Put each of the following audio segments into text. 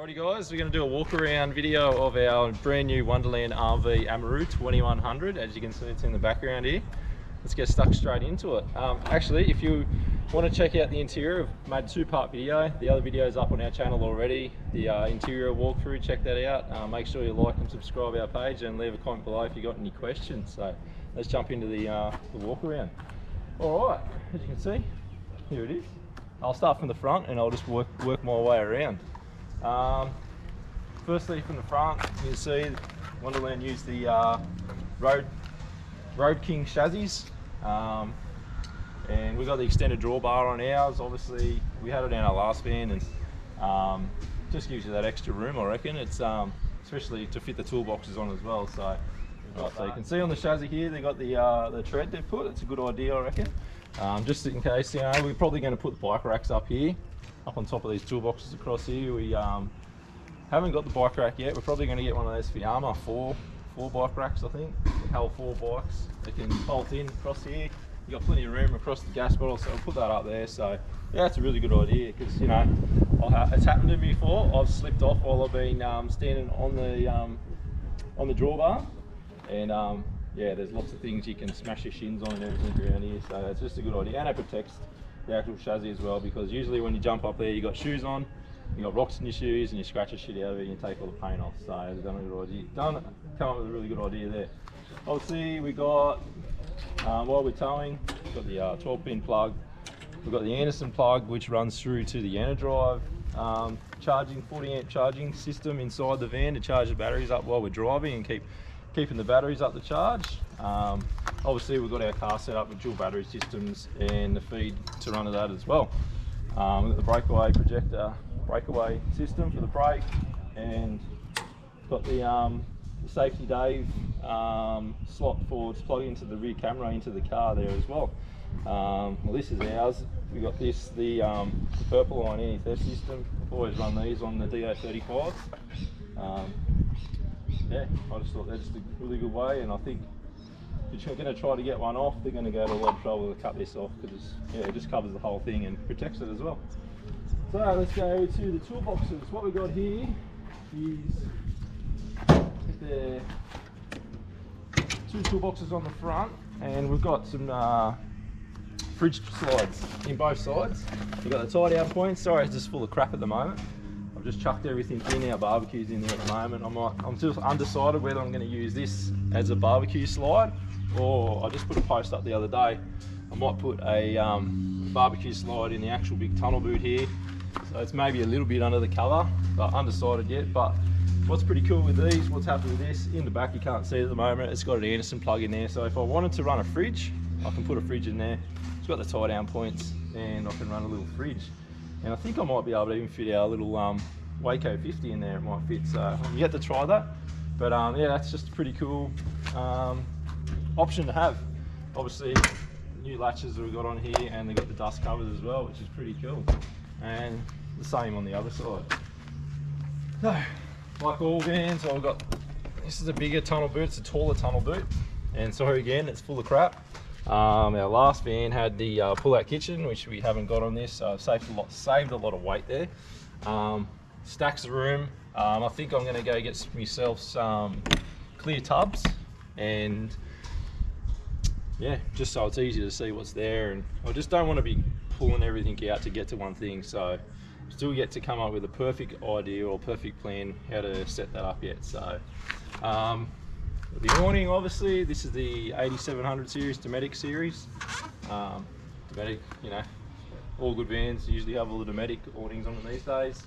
Alrighty guys, we're going to do a walk around video of our brand new Wonderland RV Amaroo 2100. As you can see, it's in the background here. Let's get stuck straight into it. Actually, if you want to check out the interior, I've made a two-part video. The other video is up on our channel already, the interior walkthrough. Check that out. Make sure you like and subscribe our page and leave a comment below if you got any questions. So let's jump into the walk around. Alright, as you can see, here it is. I'll start from the front and I'll just work my way around. Firstly, from the front, you can see Wonderland used the Road King chassis, and we got the extended drawbar on ours. Obviously, we had it in our last van, and just gives you that extra room, I reckon. It's especially to fit the toolboxes on as well. So, so you can see on the chassis here, they got the tread they've put. It's a good idea, I reckon. Just in case, you know, we're probably going to put the bike racks up here, up on top of these toolboxes across here. We haven't got the bike rack yet. We're probably going to get one of those Fiamma four bike racks, I think. Hell, 4 bikes. They can bolt in across here. You got plenty of room across the gas bottle, so we'll put that up there. So yeah, it's a really good idea because, you know, it's happened to me before. I've slipped off while I've been standing on the drawbar, and yeah, there's lots of things you can smash your shins on and everything around here. So it's just a good idea, and it protects the actual chassis as well, because usually when you jump up there, you got shoes on, you got rocks in your shoes, and you scratch the shit out of it and you take all the paint off. So they've done a good idea. Come up with a really good idea there. Obviously, we got while we're towing, we've got the 12-pin plug. We've got the Anderson plug, which runs through to the Enerdrive charging 40-amp charging system inside the van to charge the batteries up while we're driving and keeping the batteries up to charge. Obviously, we've got our car set up with dual battery systems and the feed to run to that as well. We've got the breakaway projector, breakaway system for the brake, and got the safety Dave slot for plugging into the rear camera into the car there as well. Well, this is ours. We got this, the purple line anti-theft system. I've always run these on the DO35s. Yeah, I just thought that's just a really good way, and I think if you're going to try to get one off, they're going to go to a lot of trouble to cut this off, because yeah, it just covers the whole thing and protects it as well. So let's go to the toolboxes. What we got here is the 2 toolboxes on the front, and we've got some fridge slides in both sides. We've got the tie down points. Sorry, it's just full of crap at the moment. I've just chucked everything in. Our barbecue's in there at the moment. I'm just undecided whether I'm going to use this as a barbecue slide, or I just put a post up the other day. I might put a barbecue slide in the actual big tunnel boot here, so it's maybe a little bit under the cover, but undecided yet. But what's pretty cool with these, what's happened with this, in the back you can't see it at the moment, it's got an Anderson plug in there, so if I wanted to run a fridge, I can put a fridge in there. It's got the tie down points, and I can run a little fridge. And I think I might be able to even fit our little Waco 50 in there. It might fit, so I'm yet to try that. But yeah, that's just a pretty cool option to have. Obviously, new latches that we've got on here, and they've got the dust covers as well, which is pretty cool. And the same on the other side. So, like all vans, I've got, this is a bigger tunnel boot, it's a taller tunnel boot. And sorry again, it's full of crap. Our last van had the pull-out kitchen, which we haven't got on this, so I've saved a lot of weight there. Stacks of room. I think I'm going to go get myself some clear tubs, and yeah, just so it's easy to see what's there. And I just don't want to be pulling everything out to get to one thing, so still yet to come up with a perfect idea or perfect plan how to set that up yet. So the awning, obviously, this is the 8700 series, Dometic series. Dometic, you know, all good vans usually have all the Dometic awnings on them these days.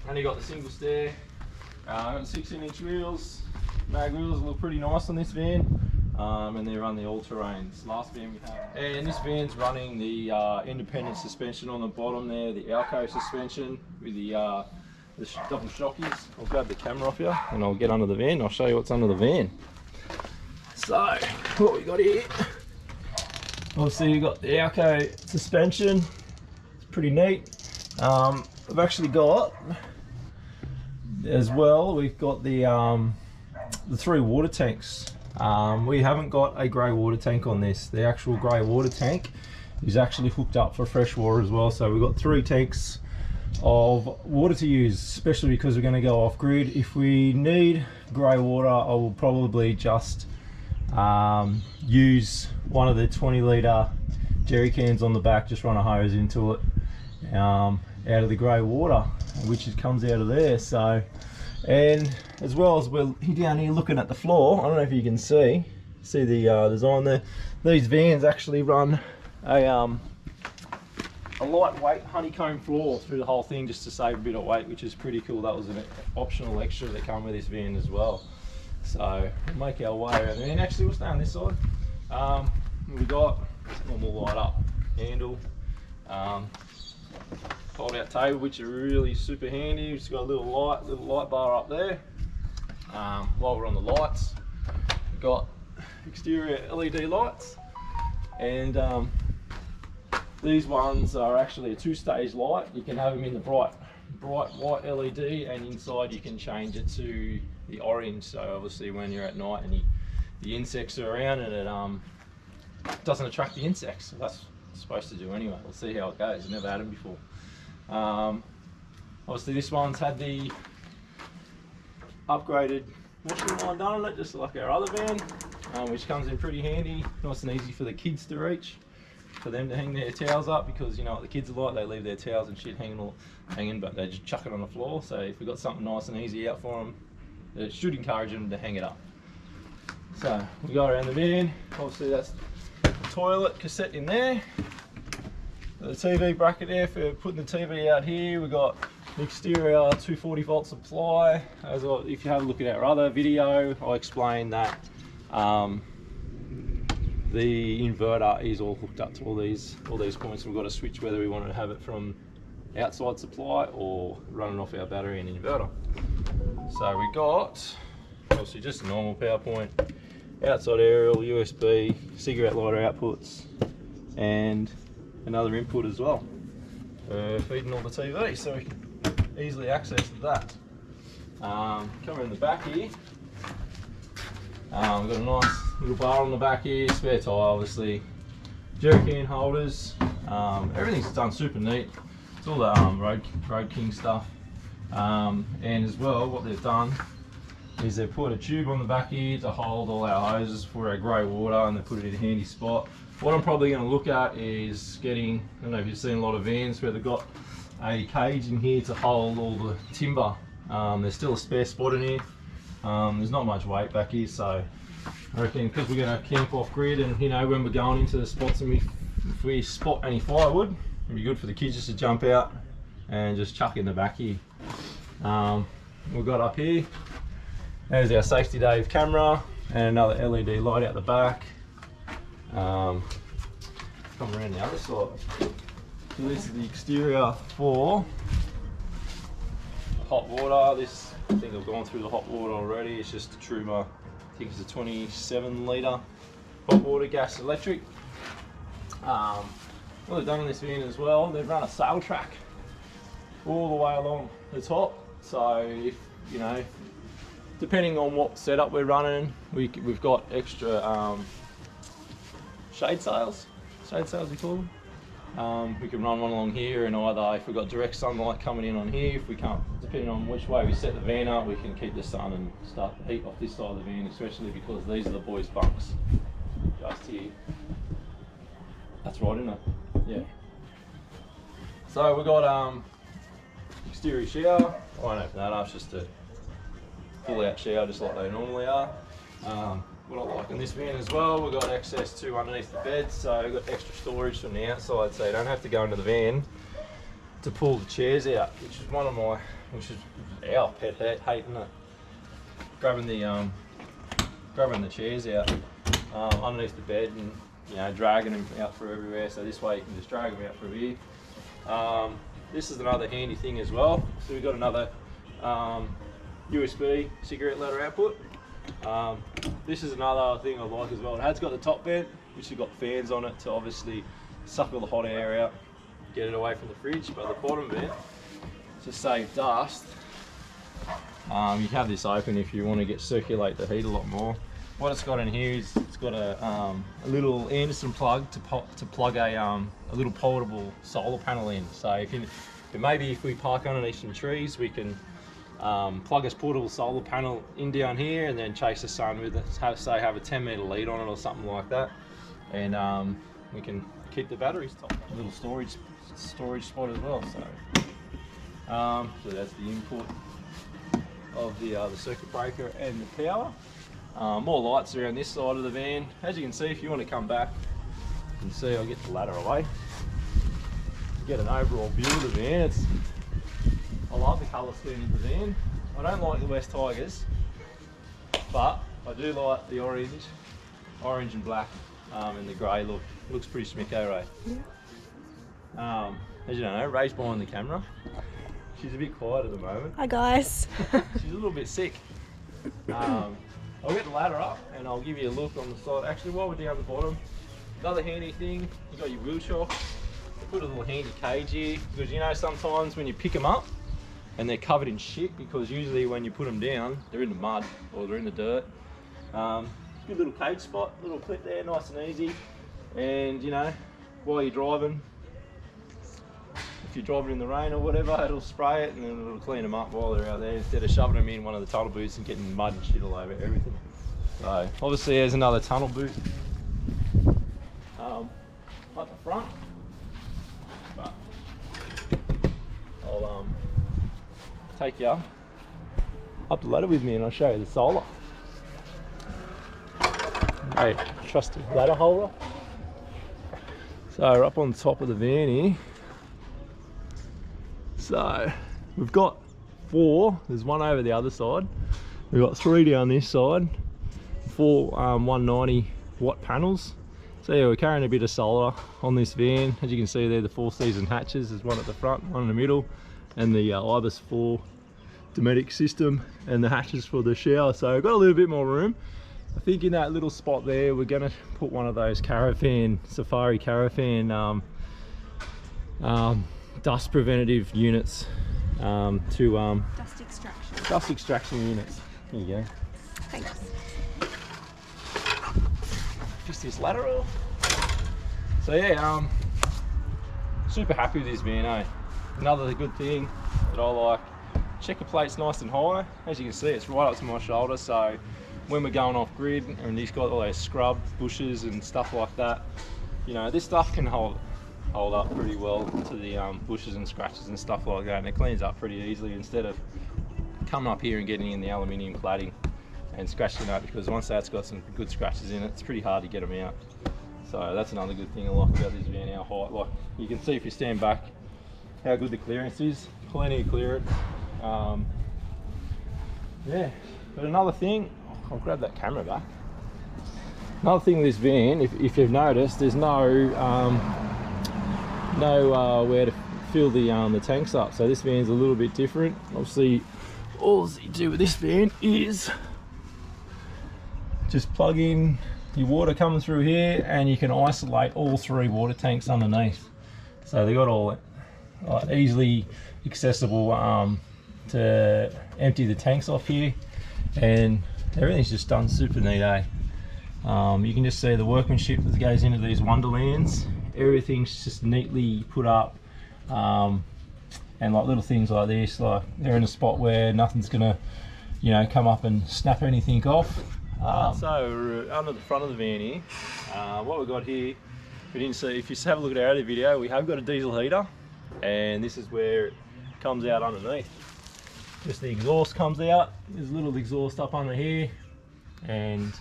Only got the single stair. Got 16-inch wheels. Mag wheels look pretty nice on this van. And they run the all-terrains. Last van we had. And this van's running the independent suspension on the bottom there, the Alco suspension with the double shockies. I'll grab the camera off here and I'll get under the van. I'll show you what's under the van. So, what we got here. Obviously you've got the Alco suspension. It's pretty neat. I've actually got, as well, we've got the 3 water tanks. We haven't got a grey water tank on this. The actual grey water tank is actually hooked up for fresh water as well. So we've got 3 tanks of water to use, especially because we're going to go off grid. If we need grey water, I will probably just use one of the 20-litre jerry cans on the back, just run a hose into it out of the grey water, which comes out of there. So, and as well as we're down here looking at the floor, I don't know if you can see the design there. These vans actually run a lightweight honeycomb floor through the whole thing, just to save a bit of weight, which is pretty cool. That was an optional extra that came with this van as well. So we'll make our way around there. And actually, we'll stay on this side. We got normal light up handle, fold out table, which are really super handy. It's got a little light bar up there. While we're on the lights, we've got exterior LED lights, and these ones are actually a 2-stage light. You can have them in the bright white LED, and inside you can change it to the orange. So obviously when you're at night and the insects are around, and it doesn't attract the insects. So that's what it's supposed to do anyway. We'll see how it goes. I've never had them before. Obviously this one's had the upgraded washing line done on it, just like our other van, which comes in pretty handy. Nice and easy for the kids to reach, for them to hang their towels up, because you know what the kids are like, they leave their towels and shit hanging, but they just chuck it on the floor. So if we've got something nice and easy out for them, it should encourage them to hang it up. So we go around the van. Obviously that's the toilet cassette in there, the TV bracket there for putting the TV out here. We've got the exterior 240 volt supply. As well, if you have a look at our other video, I explained that the inverter is all hooked up to all these points. We've got to switch whether we want to have it from outside supply or running off our battery and inverter. So we got obviously just a normal power point, outside aerial, USB, cigarette lighter outputs, and another input as well for feeding all the TV, so we can easily access that. Come around the back here. We've got a nice little bar on the back here, spare tyre obviously, jerry can holders, everything's done super neat. It's all the Road King stuff. And as well, what they've done is they've put a tube on the back here to hold all our hoses for our grey water, and they put it in a handy spot. What I'm probably going to look at is getting, I don't know if you've seen a lot of vans where they've got a cage in here to hold all the timber. There's still a spare spot in here. There's not much weight back here, so I reckon because we're going to camp off grid, and you know when we're going into the spots, and if we spot any firewood, it'd be good for the kids just to jump out and just chuck in the back here. We've got up here, there's our Safety Dave camera and another LED light out the back. Come around the other side. So this is the exterior for hot water. This, I think I've gone through the hot water already. It's just a Truma, I think it's a 27-litre hot water, gas electric. What they've done on this van as well, they've run a sail track all the way along the top. So if, you know, depending on what setup we're running, we've got extra shade sails we call them. We can run one along here, and either if we've got direct sunlight coming in on here, if we can't, depending on which way we set the van up, we can keep the sun and start the heat off this side of the van, especially because these are the boys' bunks just here. That's right, isn't it? Yeah. So we've got exterior shower. I won't open that up, it's just a pull-out shower, just like they normally are. What I like in this van as well, we've got access to underneath the bed, so we've got extra storage from the outside, so you don't have to go into the van to pull the chairs out, which is our pet hate, isn't it? Grabbing the chairs out underneath the bed and, you know, dragging them out for everywhere. So this way you can just drag them out from here. This is another handy thing as well. So we've got another USB cigarette lighter output. This is another thing I like as well. It has got the top vent, which has got fans on it to obviously suck all the hot air out, get it away from the fridge. But the bottom vent, to save dust, you have this open if you want to circulate the heat a lot more. What it's got in here is it's got a little Anderson plug to plug a little portable solar panel in. So if maybe if we park underneath some trees, we can plug a portable solar panel in down here and then chase the sun with it. Have a 10-meter lead on it or something like that, and we can keep the batteries top. A little storage spot as well. So that's the input of the circuit breaker and the power. More lights around this side of the van. As you can see, if you want to come back, you can see I'll get the ladder away. Get an overall view of the van. I love the colour scheme of the van. I don't like the West Tigers, but I do like the orange and black, and the grey look. Looks pretty smicko, Ray. Yeah. As you don't know, Ray's behind the camera. She's a bit quiet at the moment. Hi guys. She's a little bit sick. I'll get the ladder up and I'll give you a look on the side. Actually, while we're down the bottom, another handy thing, you've got your wheel shocks. Put a little handy cage here, because you know sometimes when you pick them up and they're covered in shit, because usually when you put them down, they're in the mud or they're in the dirt. Good little cage spot, little clip there, nice and easy. And you know, while you're driving, if you're driving in the rain or whatever, it'll spray it and then it'll clean them up while they're out there, instead of shoving them in one of the tunnel boots and getting mud and shit all over everything. So obviously there's another tunnel boot at the front, but I'll take you up the ladder with me and I'll show you the solar. Hey, trusty ladder holder. So we're up on top of the van here. So we've got 4, there's one over the other side. We've got 3 down this side, 4 190 watt panels. So yeah, we're carrying a bit of solar on this van. As you can see there, the 4-season hatches, there's one at the front, one in the middle, and the IBIS 4 Dometic system, and the hatches for the shower. So we've got a little bit more room. I think in that little spot there, we're gonna put one of those Safari Caravan dust preventative units to dust extraction units. There you go. Thanks. Just this ladder off. So yeah, super happy with this van, eh? Another good thing that I like, checker plate's nice and high. As you can see, it's right up to my shoulder, so when we're going off grid and he's got all those scrub bushes and stuff like that, you know, this stuff can hold up pretty well to the bushes and scratches and stuff like that, and it cleans up pretty easily instead of coming up here and getting in the aluminium cladding and scratching up, because once that's got some good scratches in it, it's pretty hard to get them out. So that's another good thing I like about this van, how height. Like you can see if you stand back how good the clearance is, plenty of clearance. Yeah, but another thing, I'll grab that camera back. Another thing with this van, if you've noticed, there's no where to fill the tanks up. So this van's a little bit different. Obviously, all you do with this van is just plug in your water coming through here, and you can isolate all 3 water tanks underneath. So they've got all easily accessible to empty the tanks off here, and everything's just done super neat, eh? You can just see the workmanship that goes into these Wonderlands. Everything's just neatly put up, and like little things like this, like they're in a spot where nothing's gonna, you know, come up and snap anything off. So under the front of the van here, what we've got here, we didn't see, if you have a look at our other video, we have got a diesel heater, and this is where it comes out underneath. Just the exhaust comes out, there's a little exhaust up under here, and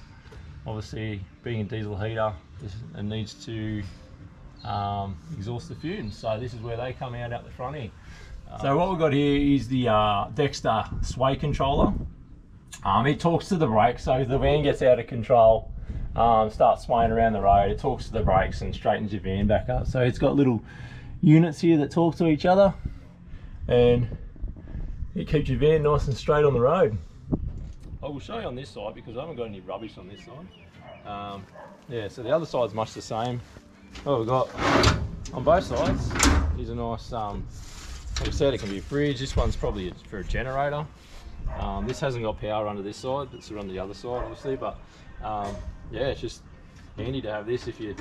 obviously being a diesel heater, it needs to exhaust the fumes, so this is where they come out the front here. So what we've got here is the Dexter sway controller. It talks to the brakes, so if the van gets out of control, starts swaying around the road, it talks to the brakes and straightens your van back up. So it's got little units here that talk to each other, and it keeps your van nice and straight on the road. I will show you on this side because I haven't got any rubbish on this side. Yeah, so the other side's much the same. What we've got on both sides is a nice, like I said, it can be a fridge. This one's probably for a generator. This hasn't got power under this side, it's on the other side obviously, but yeah, it's just handy to have this if you,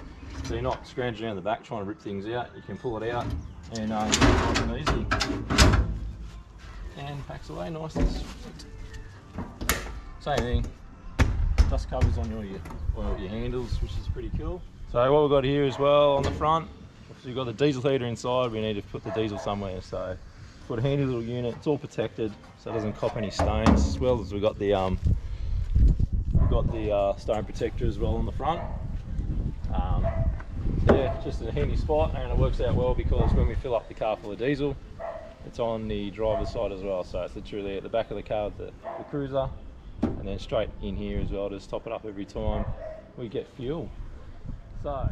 so you're not scrounging around the back trying to rip things out. You can pull it out and nice and easy. And packs away nice and sweet. Same thing, dust covers on your handles, which is pretty cool. So what we've got here as well on the front, so you've got the diesel heater inside. We need to put the diesel somewhere, so got a handy little unit. It's all protected, so it doesn't cop any stains. As well as we've got the stone protector as well on the front. Yeah, just a handy spot, and it works out well because when we fill up the car full of diesel, it's on the driver's side as well. So it's literally at the back of the car with the cruiser, and then straight in here as well. Just top it up every time we get fuel. So,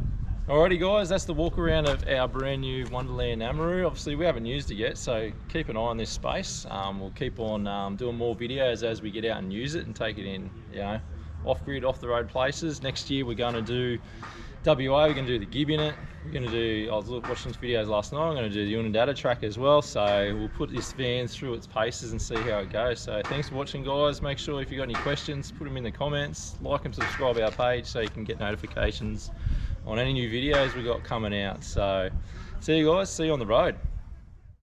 alrighty guys, that's the walk around of our brand new Wonderland Amaroo. Obviously we haven't used it yet, so keep an eye on this space. We'll keep on doing more videos as we get out and use it and take it in, you know, off-grid, off-the-road places. Next year we're going to do WA, we're going to do the Gib in it. We're going to do, I was watching some videos last night, I'm going to do the Unadata track as well. So we'll put this van through its paces and see how it goes. So thanks for watching guys. Make sure if you've got any questions, put them in the comments. Like and subscribe our page so you can get notifications on any new videos we got coming out. So see you guys, see you on the road.